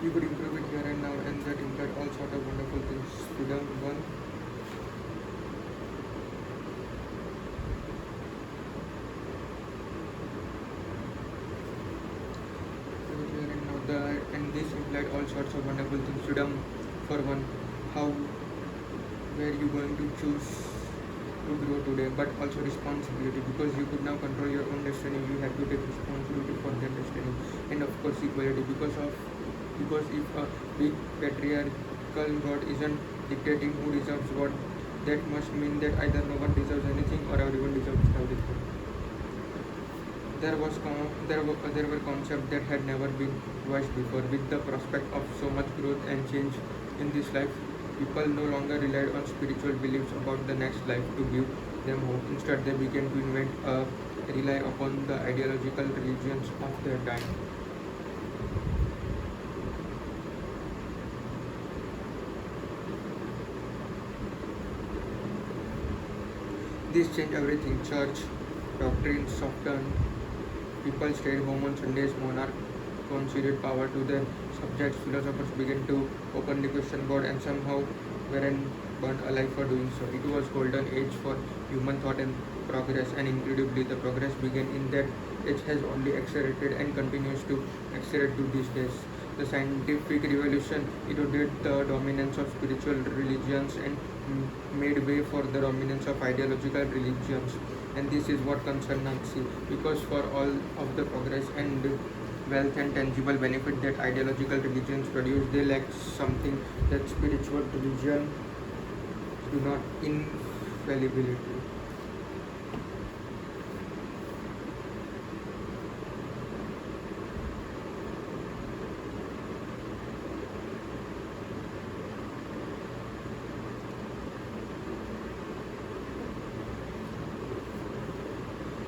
You could improve it here and now, and that implied all sort of wonderful things. Freedom, one. Here and now, and this implied all sorts of wonderful things. Freedom, for one. How, where you going to choose to grow today, but also responsibility, because you could now control your own destiny. You have to take responsibility for that destiny, and of course equality, because if a big patriarchal god isn't dictating who deserves what, that must mean that either no one deserves anything or everyone deserves everything. There were concepts that had never been voiced before. With the prospect of so much growth and change in this life, people no longer relied on spiritual beliefs about the next life to give them hope. Instead, they began to rely upon the ideological religions of their time. This changed everything. Church doctrines softened. People stayed home on Sundays. Monarchs conceded power to their subjects. Philosophers began to openly question God, and somehow weren't burned alive for doing so. It was golden age for human thought and progress, and incredibly, the progress began in that age has only accelerated and continues to accelerate to these days. The scientific revolution eroded the dominance of spiritual religions and made way for the dominance of ideological religions. And this is what concerns Nazi, because for all of the progress and wealth and tangible benefit that ideological religions produce, they lack something that spiritual religion do not: infallibility.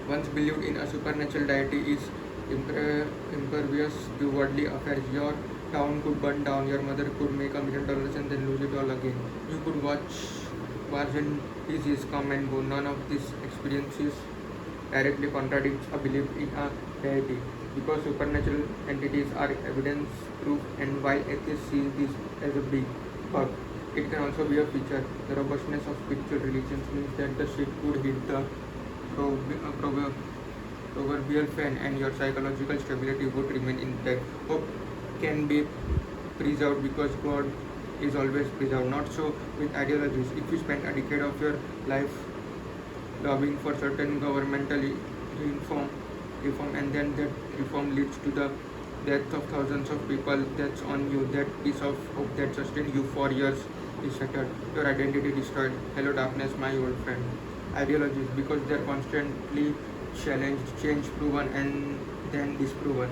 Once believed in a supernatural deity is impervious to worldly affairs. Your town could burn down, your mother could make $1 million and then lose it all again. You could watch wars and disease come and go. None of these experiences directly contradicts a belief in a deity, because supernatural entities are evidence proof, and while atheists see this as a big bug, it can also be a feature. The robustness of spiritual religions means that the ship could hit the proverbial fan and your psychological stability would remain intact. Hope can be preserved because God is always preserved. Not so with ideologies. If you spend a decade of your life lobbying for certain governmental reform, and then that reform leads to the death of thousands of people, that's on you. That piece of hope that sustained you for years is shattered. Your identity destroyed. Hello darkness, my old friend. Ideologies, because they're constantly challenged, change proven, and then disproven,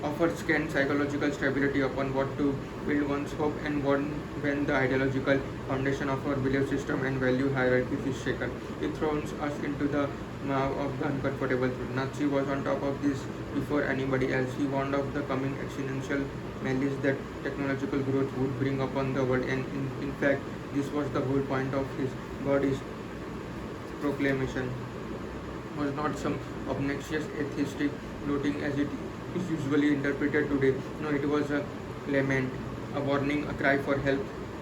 offers scant psychological stability upon what to build one's hope, and when the ideological foundation of our belief system and value hierarchies is shaken, it throws us into the maw of the uncomfortable truth. Nazi was on top of this before anybody else. He warned of the coming exponential malice that technological growth would bring upon the world, and in fact, this was the whole point of his God's proclamation. Was not some obnoxious atheistic gloating as it is usually interpreted today. No, it was a lament, a warning, a cry for help.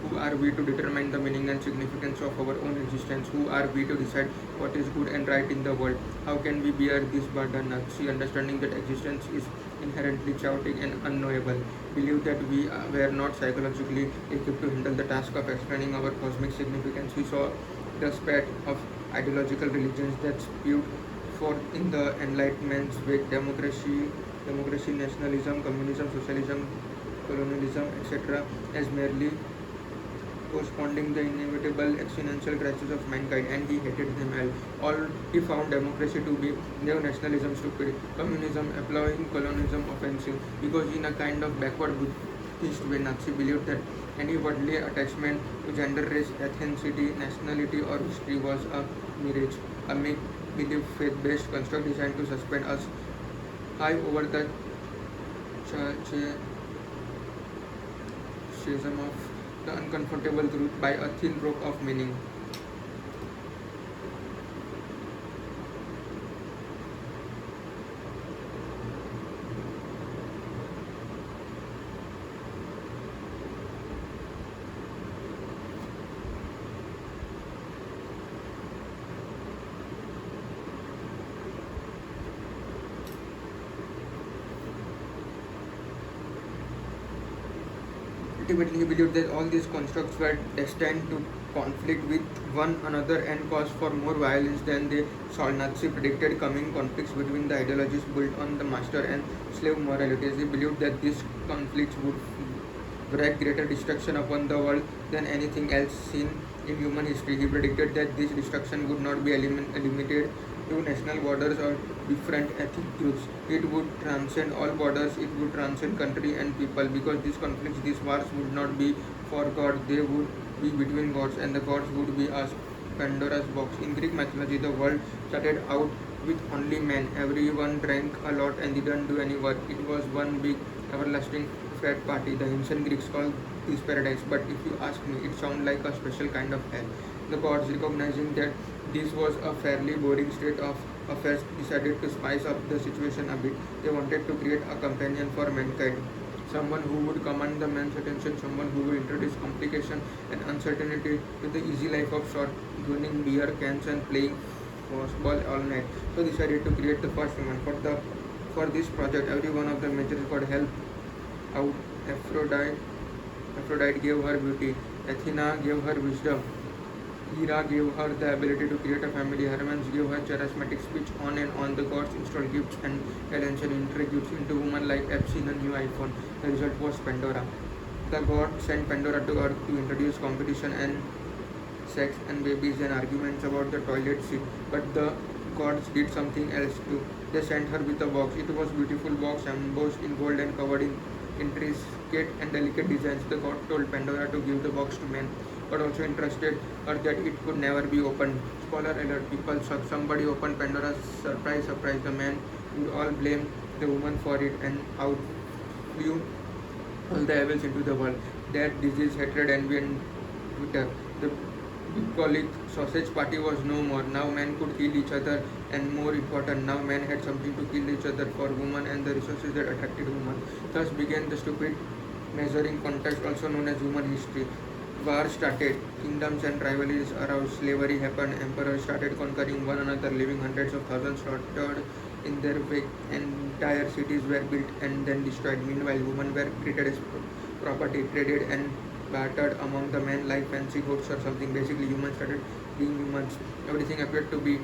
Who are we to determine the meaning and significance of our own existence? Who are we to decide what is good and right in the world? How can we bear this burden? See, understanding that existence is inherently chaotic and unknowable. Believe that we were not psychologically equipped to handle the task of explaining our cosmic significance. We saw the spat of ideological religions that spewed forth in the Enlightenment's wake: democracy, nationalism, communism, socialism, colonialism, etc., as merely postponing the inevitable existential crisis of mankind, and he hated them all. He found democracy to be neo-nationalism stupid, communism applauding, colonialism offensive, because in a kind of backward Buddhist way, Nazi believed that any worldly attachment to gender, race, ethnicity, nationality, or history was a mirage, a make-believe faith-based construct designed to suspend us high over the chasm of the uncomfortable truth by a thin rope of meaning. Ultimately, he believed that all these constructs were destined to conflict with one another and cause for more violence than they solved. Nazi predicted coming conflicts between the ideologies built on the master and slave moralities. He believed that these conflicts would wreak greater destruction upon the world than anything else seen in human history. He predicted that this destruction would not be limited to national borders or different ethnic groups. It would transcend all borders, it would transcend country and people, because these conflicts, these wars would not be for God, they would be between gods, and the gods would be as Pandora's box. In Greek mythology, the world started out with only men. Everyone drank a lot and didn't do any work. It was one big everlasting frat party. The ancient Greeks called this paradise, but if you ask me, it sounds like a special kind of hell. The gods, recognizing that this was a fairly boring state of affairs, decided to spice up the situation a bit. They wanted to create a companion for mankind, someone who would command the man's attention, someone who would introduce complication and uncertainty to the easy life of short, drinking beer cans and playing football all night. So decided to create the first human. For this project, every one of the majors got help out. Aphrodite gave her beauty. Athena gave her wisdom. Hera gave her the ability to create a family. Hermes gave her charismatic speech. On and on, the gods installed gifts and attention introduced into women like Epstein a new iPhone. The result was Pandora. The gods sent Pandora to Earth to introduce competition and sex and babies and arguments about the toilet seat. But the gods did something else too. They sent her with a box. It was a beautiful box embossed in gold and covered in intricate and delicate designs. The god told Pandora to give the box to men, but also entrusted her that it could never be opened. Spoiler alert, people shocked. Somebody opened Pandora's surprise. The men would all blame the woman for it, and out flew all the evils into the world. That disease, hatred, envy, and Twitter. The bucolic sausage party was no more. Now men could kill each other, and more important, now men had something to kill each other for, women and the resources that attracted women. Thus began the stupid measuring contest, also known as human history. War started, kingdoms and rivalries aroused, slavery happened, emperors started conquering one another, leaving hundreds of thousands slaughtered in their wake. Entire cities were built and then destroyed. Meanwhile, women were treated as property, traded and bartered among the men like fancy goods or something. Basically, humans started being humans. Everything appeared to be,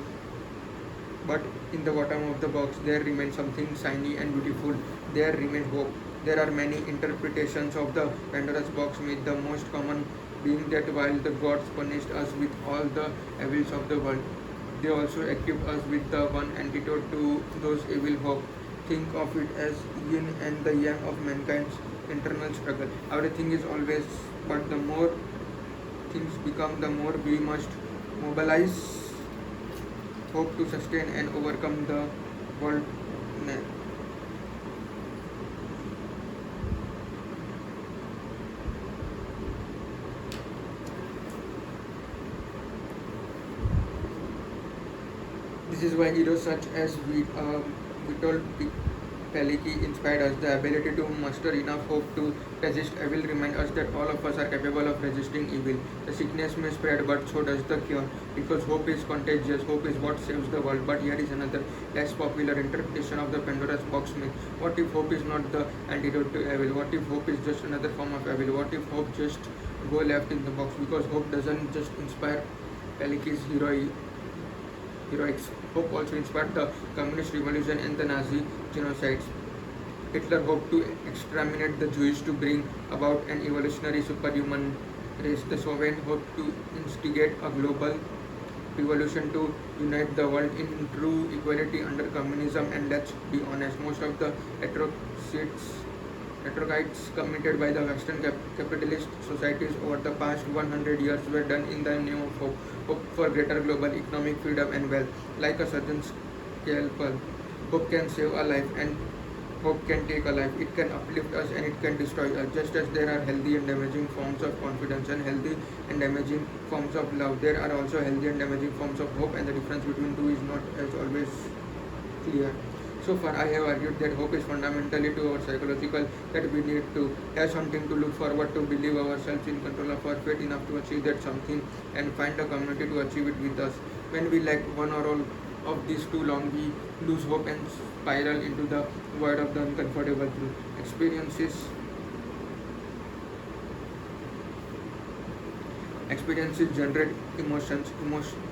but in the bottom of the box, there remained something shiny and beautiful. There remained hope. There are many interpretations of the Pandora's box myth, the most common being that while the gods punished us with all the evils of the world, they also equipped us with the one antidote to those evil hope. Think of it as yin and the yang of mankind's internal struggle. Everything is always, but the more things become, the more we must mobilize hope to sustain and overcome the world. This is why heroes such as Witold Peliki inspired us. The ability to muster enough hope to resist evil remind us that all of us are capable of resisting evil. The sickness may spread, but so does the cure. Because hope is contagious, hope is what saves the world. But here is another less popular interpretation of the Pandora's box myth. What if hope is not the antidote to evil? What if hope is just another form of evil? What if hope just go left in the box? Because hope doesn't just inspire Peliki's heroics. Hope also inspired the communist revolution and the Nazi genocides. Hitler hoped to exterminate the Jews to bring about an evolutionary superhuman race. The Soviets hoped to instigate a global revolution to unite the world in true equality under communism. And let's be honest, most of the atrocities committed by the Western capitalist societies over the past 100 years were done in the name of hope. Hope for greater global economic freedom and wealth. Like a surgeon's scalpel, hope can save a life, and hope can take a life. It can uplift us and it can destroy us. Just as there are healthy and damaging forms of confidence and healthy and damaging forms of love, there are also healthy and damaging forms of hope, and the difference between two is not as always clear. So far, I have argued that hope is fundamentally to our psychological, that we need to have something to look forward to, believe ourselves in control of our fate enough to achieve that something, and find a community to achieve it with us. When we lack one or all of these too long, we lose hope and spiral into the void of the uncomfortable truth. Experiences Experiences generate emotions,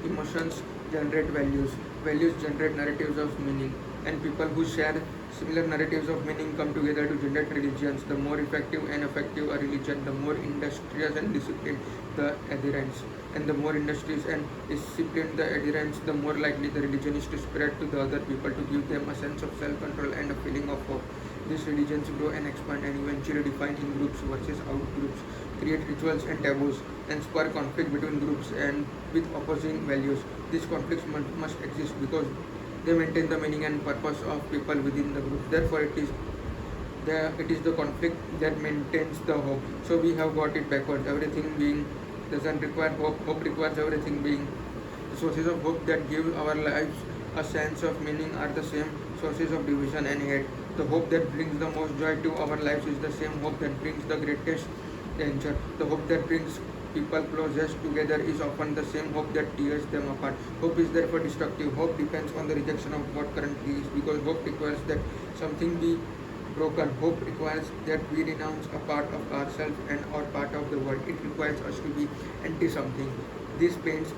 emotions generate values, values generate narratives of meaning, and people who share similar narratives of meaning come together to generate religions. The more effective and effective a religion, the more industrious and disciplined the adherents. And the more industrious and disciplined the adherents, the more likely the religion is to spread to the other people, to give them a sense of self-control and a feeling of hope. These religions grow and expand and eventually define in groups versus out groups, create rituals and taboos, and spur conflict between groups and with opposing values. These conflicts must exist because they maintain the meaning and purpose of people within the group. Therefore, it is the conflict that maintains the hope. So we have got it backwards. Everything being doesn't require hope. Hope requires everything being. The sources of hope that give our lives a sense of meaning are the same sources of division and hate. The hope that brings the most joy to our lives is the same hope that brings the greatest danger. The hope that brings people closest together is often the same hope that tears them apart. Hope is therefore destructive. Hope depends on the rejection of what currently is, because hope requires that something be broken. Hope requires that we renounce a part of ourselves and or part of the world. It requires us to be anti something. This paints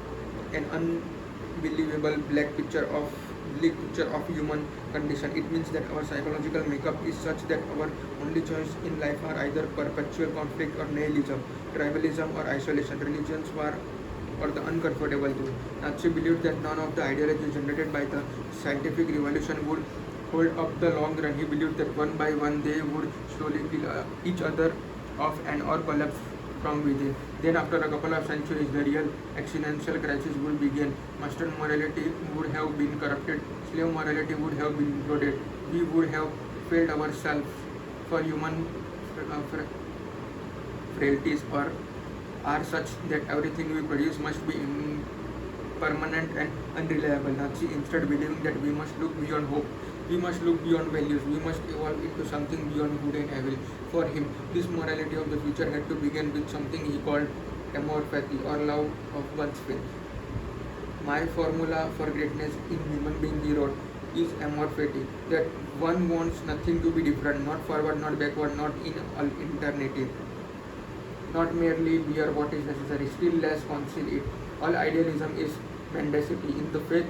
an unbelievable bleak picture of human condition. It means that our psychological makeup is such that our only choice in life are either perpetual conflict or nihilism, tribalism or isolation, religions war or the uncomfortable truth. Nazi believed that none of the ideologies generated by the scientific revolution would hold up the long run. He believed that one by one they would slowly kill each other off and or collapse from within. Then after a couple of centuries, the real existential crisis would begin. Master morality would have been corrupted, slave morality would have been imploded. We would have failed ourselves, for human frailties are such that everything we produce must be permanent and unreliable. Nazi instead believing that we must look beyond hope, we must look beyond values, we must evolve into something beyond good and evil. For him, this morality of the future had to begin with something he called amorphathy or love of one's faith. My formula for greatness in human being, he wrote, is amorphathy, that one wants nothing to be different, not forward, not backward, not in eternity, not merely bear what is necessary, still less conceal it. All idealism is mendacity in the faith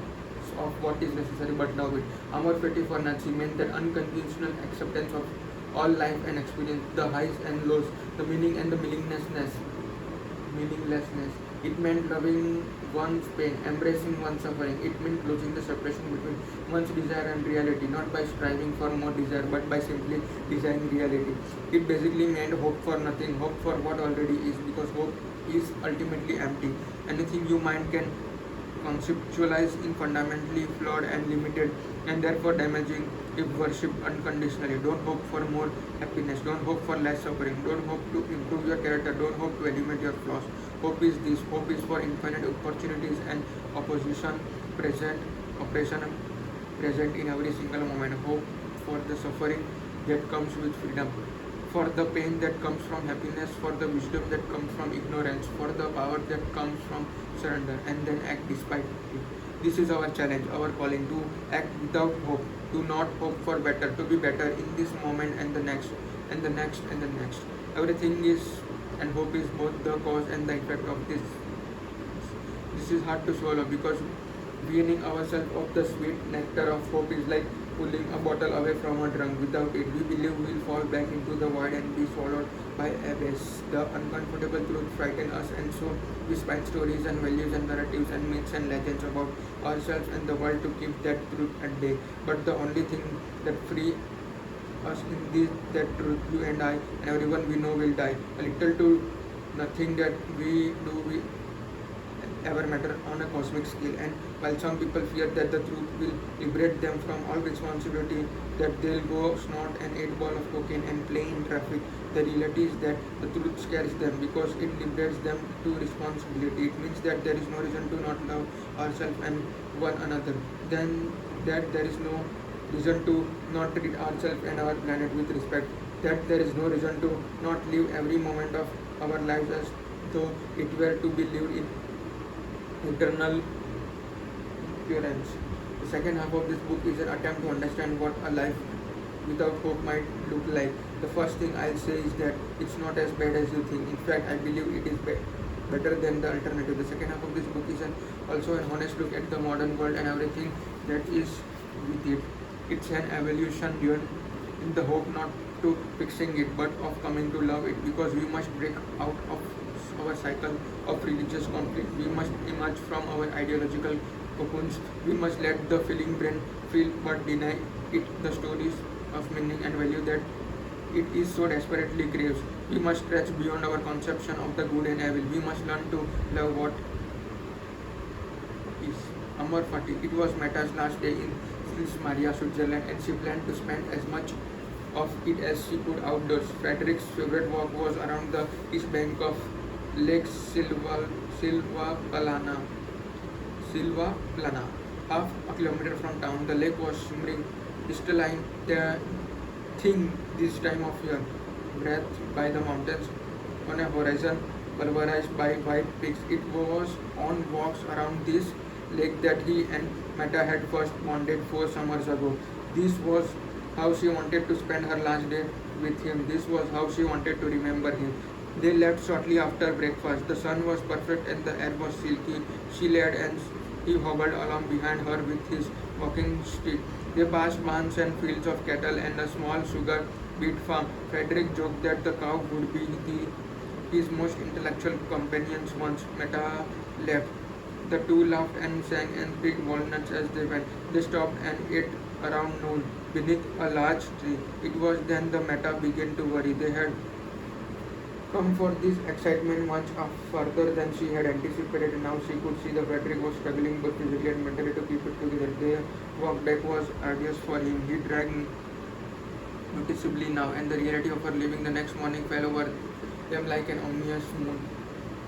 of what is necessary but love it. Amorphathy for Nazi meant that unconditional acceptance of all life and experience, the highs and lows, the meaning and the meaninglessness. It meant loving one's pain, embracing one's suffering. It meant closing the separation between one's desire and reality, not by striving for more desire, but by simply desiring reality. It basically meant hope for nothing, hope for what already is, because hope is ultimately empty. Anything you mind can conceptualize in fundamentally flawed and limited and therefore damaging if worshipped unconditionally. Don't hope for more happiness, don't hope for less suffering, don't hope to improve your character, don't hope to eliminate your flaws. Hope is this, hope is for infinite opportunities and opposition operation present in every single moment. Hope for the suffering that comes with freedom, for the pain that comes from happiness, for the wisdom that comes from ignorance, for the power that comes from surrender, and then act despite it. This is our challenge, our calling, to act without hope, to not hope for better, to be better in this moment and the next, and the next, and the next. Everything is, and hope is both the cause and the effect of this. This is hard to swallow because weaning ourselves of the sweet nectar of hope is like pulling a bottle away from a drunk. Without it, we believe we will fall back into the void and be swallowed by abyss. The uncomfortable truth frightens us, and so we spin stories and values and narratives and myths and legends about ourselves and the world to keep that truth at bay. But the only thing that free us in this, that truth, you and I and everyone we know will die. A little to nothing that we do we ever matter on a cosmic scale. And while some people fear that the truth will liberate them from all responsibility, that they'll go snort an 8 ball of cocaine and play in traffic, the reality is that the truth scares them because it liberates them to responsibility. It means that there is no reason to not love ourselves and one another. Then that there is no reason to not treat ourselves and our planet with respect. That there is no reason to not live every moment of our lives as though it were to be lived in eternal purance. The second half of this book is an attempt to understand what a life without hope might look like. The first thing I'll say is that it's not as bad as you think. In fact, I believe it is better than the alternative. The second half of this book is also an honest look at the modern world and everything that is with it. It's an evolution done in the hope not to fixing it but of coming to love it, because we must break out of our cycle of religious conflict. We must emerge from our ideological cocoons. We must let the feeling brain feel but deny it the stories of meaning and value that it is so desperately craves. We must stretch beyond our conception of the good and evil. We must learn to love what is. Amar Fati. It was Meta's last day in Sils Maria, Switzerland, and she planned to spend as much of it as she could outdoors. Frederick's favorite walk was around the east bank of Lake Silva Plana. Half a kilometer from town, the lake was shimmering crystalline, the thing this time of year, breathed by the mountains on a horizon pulverized by white peaks. It was on walks around this lake that he and Meta had first bonded 4 summers ago. This was how she wanted to spend her last day with him. This was how she wanted to remember him. They left shortly after breakfast. The sun was perfect and the air was silky. She led and he hobbled along behind her with his walking stick. They passed barns and fields of cattle and a small sugar beet farm. Frederick joked that the cow would be his most intellectual companions once Meta left. The two laughed and sang and picked walnuts as they went. They stopped and ate around noon beneath a large tree. It was then the Meta began to worry. They had come for this excitement much further than she had anticipated. Now she could see the Frederick was struggling both physically and mentally to keep it together. Their walk back was arduous for him. He dragged noticeably now, and the reality of her leaving the next morning fell over them like an ominous moon.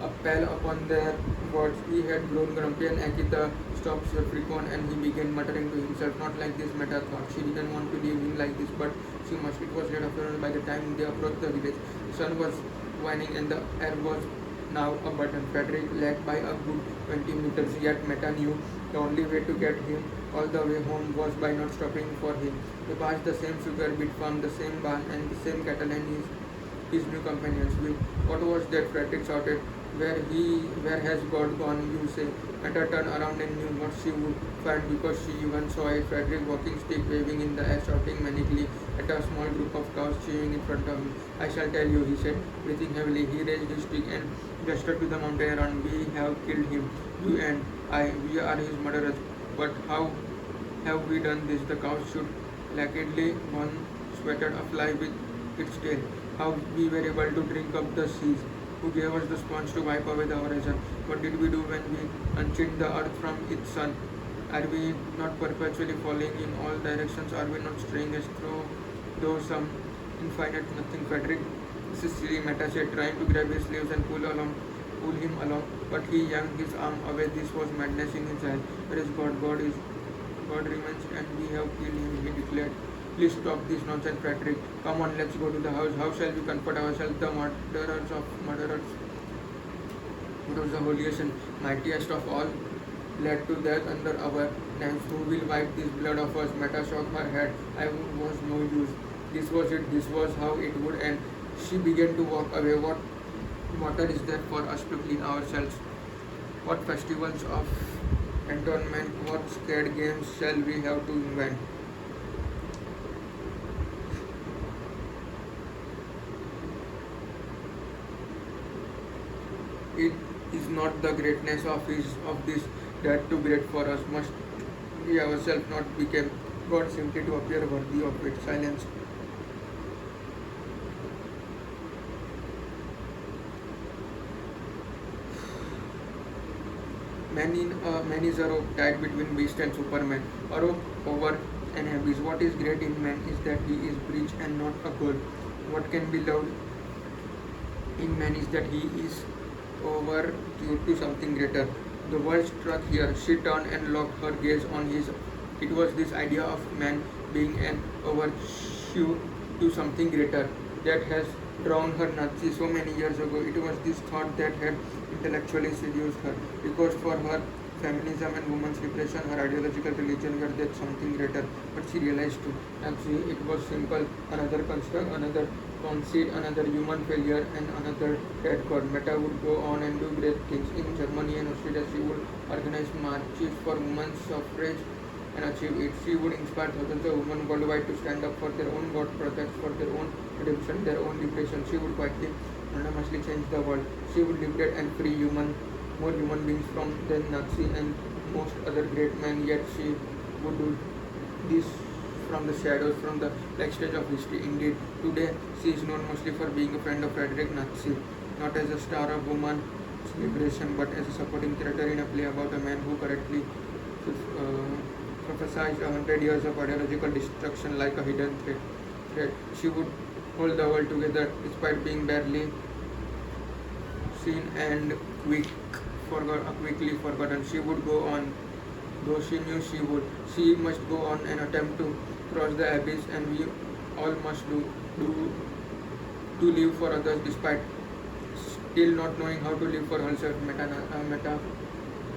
A pall upon their words. He had grown grumpy and Akita stopped frequent, and he began muttering to himself, "Not like this," Meta thought. She didn't want to leave him like this, but she must. It was late afternoon by the time they approached the village. The sun was waning and the air was now a button. Frederick lagged by a good 20 meters, yet Meta knew the only way to get him all the way home was by not stopping for him. They passed the same sugar beet farm, the same barn, and the same cattle and his new companions. What was that? Frederick shouted. Where has God gone, you say? Meta turned around and knew what she would find because she even saw a Frederick walking stick waving in the air, shouting manically at a small group of cows chewing in front of him. "I shall tell you," he said, breathing heavily. He raised his stick and gestured to the mountain around. "We have killed him, you and I. We are his murderers. But how have we done this?" The cow stood laggedly. One sweated a fly with its tail. "How we were able to drink up the seas. Who gave us the sponge to wipe away the horizon? What did we do when we unchained the earth from its sun? Are we not perpetually falling in all directions? Are we not straying as though some infinite nothing?" "Frederick, this is silly," Meta said, trying to grab his sleeves and pull him along. But he yanked his arm away. This was madness in his eyes. "Where is God? God remains, and we have killed him," he declared. "Please stop this nonsense, Frederick. Come on, let's go to the house. How shall we comfort ourselves? The murderers of murderers." It was the holiest and mightiest of all, led to death under our knives. Who will wipe this blood of us? Meta shook her head. I was no use. This was it. This was how it would end. She began to walk away. What water is there for us to clean ourselves? What festivals of entombment, what scared games shall we have to invent? It is not the greatness of this that too great for us. Must we ourselves not become God simply to appear worthy of it? Silence. Man is a rope tied between beast and Superman, a rope over an abyss. What is great in man is that he is bridge and not a goal. What can be loved in man is that he is over to something greater. The world struck here. She turned and locked her gaze on his. It was this idea of man being an overshoe to something greater that has drawn her Nazi so many years ago. It was this thought that had intellectually seduced her, because for her feminism and women's liberation, her ideological religion were that something greater, but she realized too. Actually, it was simple, another construct, another conceit, another human failure, and another dead god. Meta would go on and do great things. In Germany and Australia, she would organize marches for women's suffrage and achieve it. She would inspire thousands of women worldwide to stand up for their own God, protest for their own redemption, their own liberation. She would quietly, anonymously change the world. She would liberate and free more human beings from the Nazi and most other great men. Yet she would do this from the shadows, from the backstage of history. Indeed, today she is known mostly for being a friend of Frederick Nazi, not as a star of women's liberation, but as a supporting character in a play about a man who correctly prophesied 100 years of ideological destruction like a hidden threat. She would hold the world together despite being barely seen and quickly forgotten. She would go on, though she knew she would. She must go on and attempt to cross the abyss, and we all must do to live for others despite still not knowing how to live for herself. Meta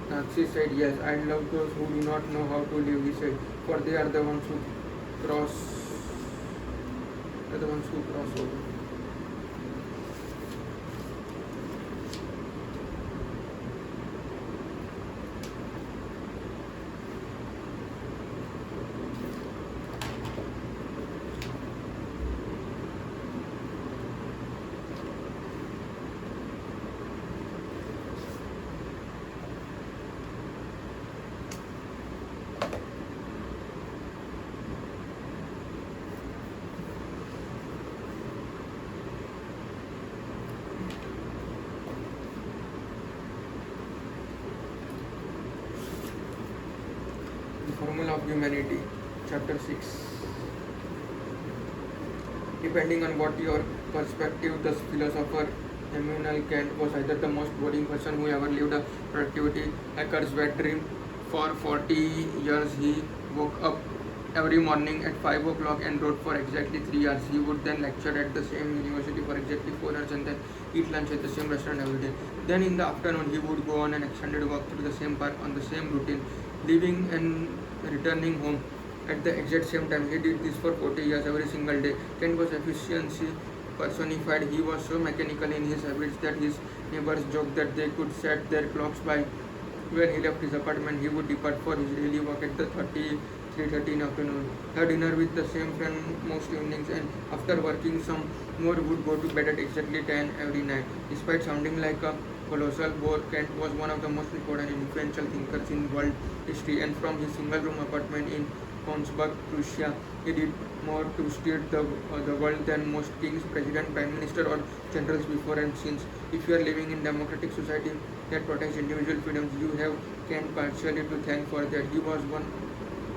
Nazi said, "Yes, I love those who do not know how to live," he said, "for they are the ones who cross, over." The Formula of Humanity, Chapter 6. Depending on what your perspective, the philosopher Immanuel Kant was either the most boring person who ever lived, a productivity hacker's wet dream. For 40 years, he woke up every morning at 5 o'clock and wrote for exactly 3 hours. He would then lecture at the same university for exactly 4 hours and then eat lunch at the same restaurant every day. Then in the afternoon, he would go on an extended walk through the same park on the same routine, leaving and returning home at the exact same time. He did this for 40 years every single day. Kent was efficiency personified. He was so mechanical in his habits that his neighbors joked that they could set their clocks by when he left his apartment. He would depart for his daily walk at the 3:30 in the afternoon, have dinner with the same friend most evenings, and after working some more would go to bed at exactly 10 every night. Despite sounding like a colossal bore, Kent was one of the most important and influential thinkers in world history, and from his single-room apartment in Königsberg, Prussia, he did more to steer the world than most kings, president, prime minister, or generals before and since. If you are living in democratic society that protects individual freedoms, you have Kent partially to thank for that. He was one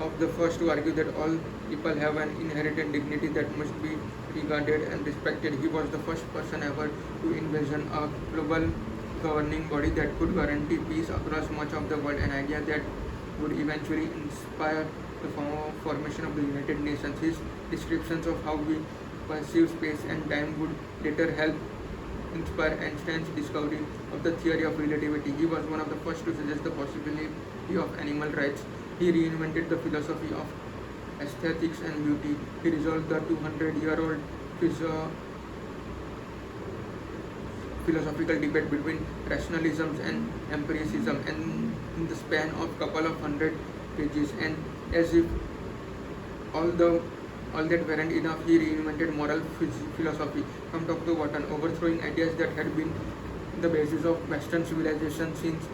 of the first to argue that all people have an inherent dignity that must be regarded and respected. He was the first person ever to envision a global governing body that could guarantee peace across much of the world, an idea that would eventually inspire the formation of the United Nations. His descriptions of how we perceive space and time would later help inspire Einstein's discovery of the theory of relativity. He was one of the first to suggest the possibility of animal rights. He reinvented the philosophy of aesthetics and beauty. He resolved the 200-year-old philosophical debate between rationalism and empiricism, and in the span of couple of hundred pages. And as if all that weren't enough, he reinvented moral philosophy from top to bottom, overthrowing ideas that had been the basis of Western civilization since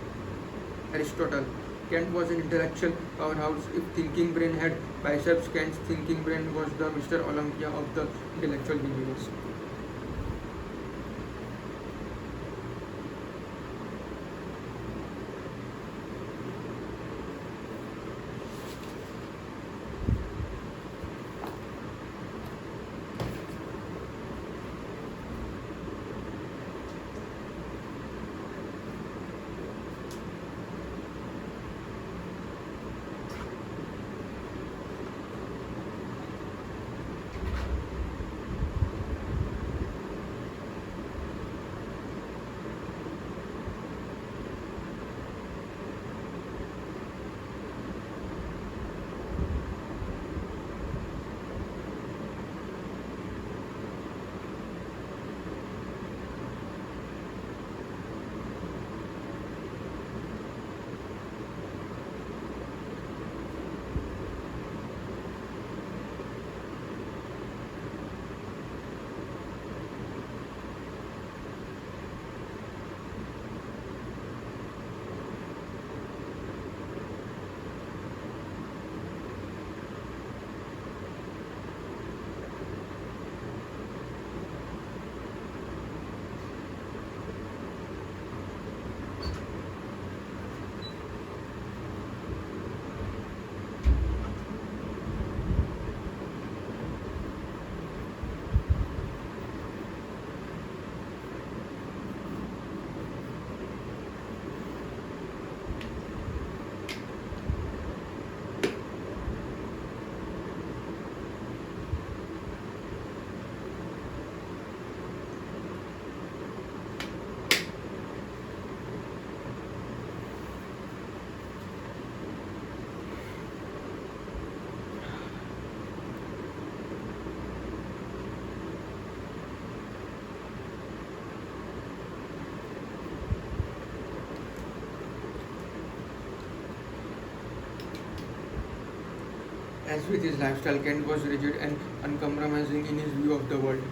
Aristotle. Kant was an intellectual powerhouse. If thinking brain had biceps, Kant's thinking brain was the Mr. Olympia of the intellectual universe. As with his lifestyle, Kent was rigid and uncompromising in his view of the world.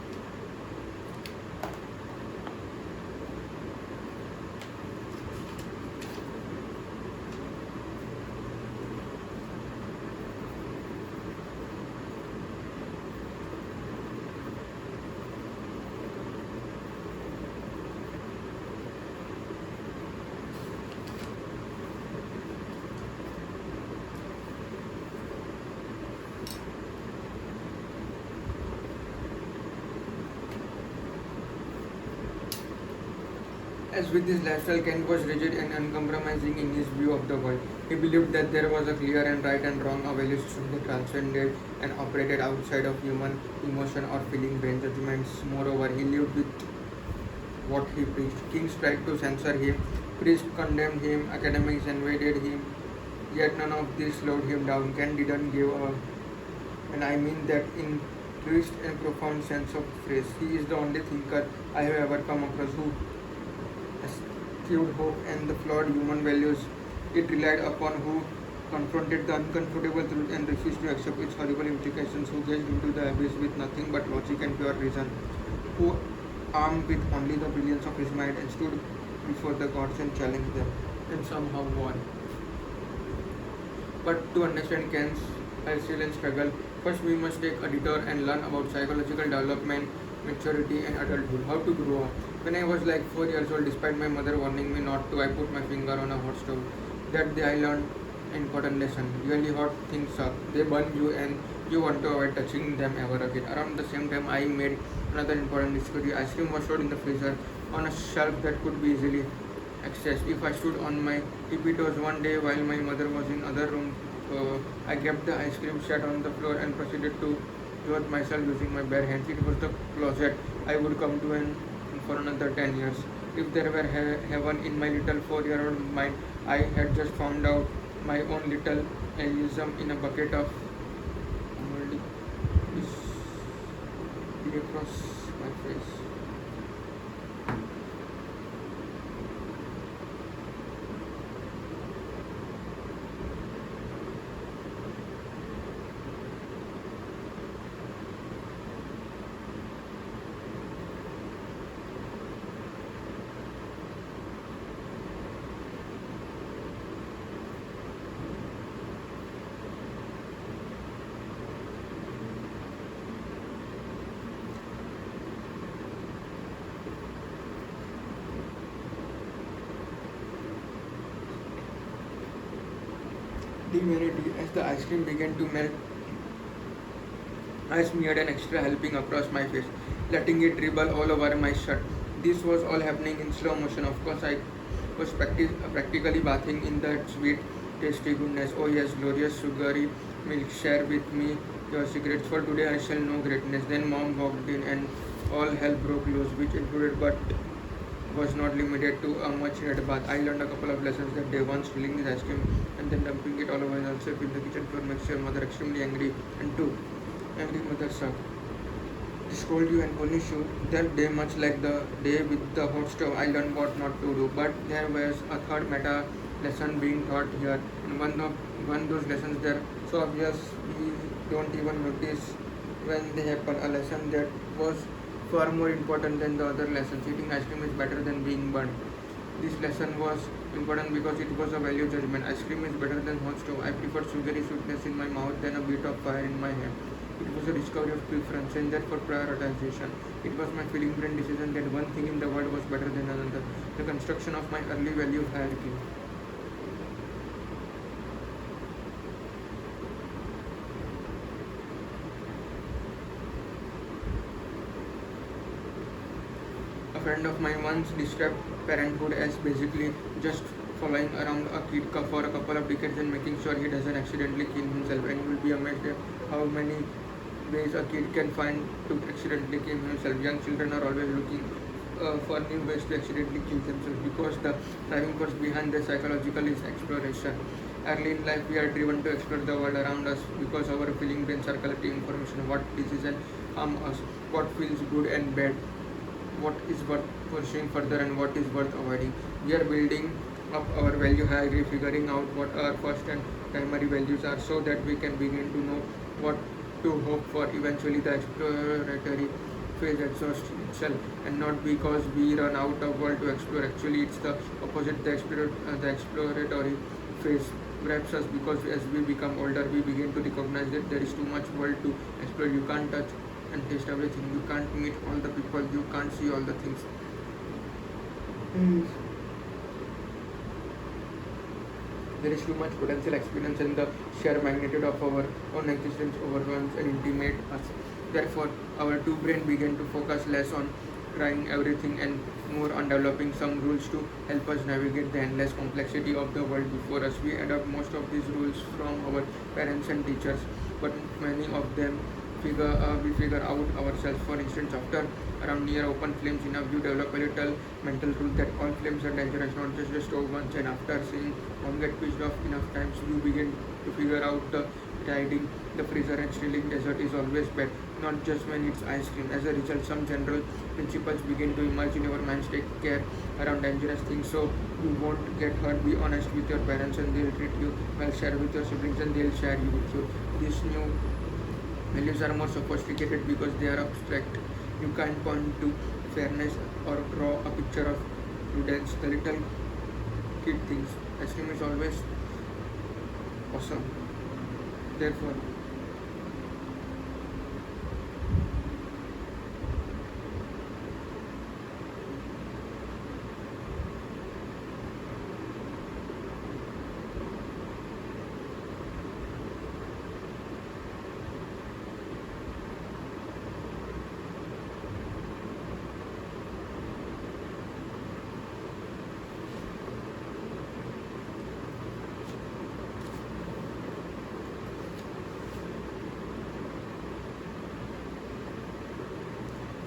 As with his lifestyle, Kent was rigid and uncompromising in his view of the world. He believed that there was a clear and right and wrong, a value system that transcended and operated outside of human emotion or feeling brain judgments. Moreover, he lived with what he preached. Kings tried to censor him, priests condemned him, academics invaded him, yet none of this slowed him down. Kent didn't give up, and I mean that in truest and profound sense of phrase. He is the only thinker I have ever come across who eschewed hope and the flawed human values it relied upon, who confronted the uncomfortable truth and refused to accept its horrible implications, who gazed into the abyss with nothing but logic and pure reason, who armed with only the brilliance of his mind and stood before the gods and challenged them and somehow won. But to understand Kant's Hegelian struggle, first we must take a detour and learn about psychological development, maturity, and adulthood. How to grow up. When I was like 4 years old, despite my mother warning me not to, I put my finger on a hot stove. That day I learned an important lesson. Really hot things suck. They burn you and you want to avoid touching them ever again. Around the same time, I made another important discovery. Ice cream was stored in the freezer on a shelf that could be easily access. If I stood on my tippy toes one day while my mother was in other room, I grabbed the ice cream, sat on the floor, and proceeded to clothe myself using my bare hands. It was the closet I would come to in for another 10 years. If there were heaven in my little 4-year-old mind, I had just found out my own little Elysium in a bucket of moldy across my face. Humanity. As the ice cream began to melt, I smeared an extra helping across my face, letting it dribble all over my shirt. This was all happening in slow motion. Of course, I was practically bathing in that sweet, tasty goodness. Oh yes, glorious sugary milk. Share with me your secrets, for today I shall know greatness. Then mom walked in and all hell broke loose, which included but was not limited to a much needed bath. I learned a couple of lessons that day. One, spilling his ice cream and then dumping it all over yourself in the kitchen floor makes your mother extremely angry. And two, angry mother suck. Scold you and punish you. That day, much like the day with the hot stove, I learned what not to do. But there was a third meta lesson being taught here. And one those lessons there so obvious we don't even notice when they happen. A lesson that was far more important than the other lessons. Eating ice cream is better than being burned. This lesson was important because it was a value judgment. Ice cream is better than hot stove. I prefer sugary sweetness in my mouth than a bit of fire in my hand. It was a discovery of preference and that for prioritization. It was my feeling brain decision that one thing in the world was better than another. The construction of my early value hierarchy. A friend of mine once described parenthood as basically just following around a kid for a couple of decades and making sure he doesn't accidentally kill himself. And you will be amazed at how many ways a kid can find to accidentally kill himself. Young children are always looking for new ways to accidentally kill themselves because the driving force behind the psychological is exploration. Early in life, we are driven to explore the world around us because our feeling brains are collecting information, what decisions harm us, what feels good and bad, what is worth pursuing further and what is worth avoiding. We are building of our value hierarchy, figuring out what our first and primary values are so that we can begin to know what to hope for. Eventually, the exploratory phase exhausts itself, and not because we run out of world to explore. Actually, it's the opposite. The exploratory phase grabs us because as we become older, we begin to recognize that there is too much world to explore. You can't touch and taste everything. You can't meet all the people. You can't see all the things. Mm. There is too much potential experience, and the sheer magnitude of our own existence overwhelms and intimidates us. Therefore, our two brain began to focus less on trying everything and more on developing some rules to help us navigate the endless complexity of the world before us. We adopt most of these rules from our parents and teachers, but many of them we figure out ourselves. For instance, after around near open flames enough, you develop a little mental rule that all flames are dangerous, not just the stove ones. And after seeing one get pitched off enough times, you begin to figure out the riding the freezer and stealing dessert is always bad, not just when it's ice cream. As a result, some general principles begin to emerge in your minds. Take care around dangerous things so you won't get hurt. Be honest with your parents and they'll treat you well. Share with your siblings and they'll share you with you. These new values are more sophisticated because they are abstract. You can't point to fairness or draw a picture of prudence. The little kid thinks ice cream is always awesome. Therefore,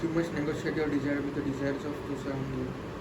you must negotiate your desire with the desires of those around you.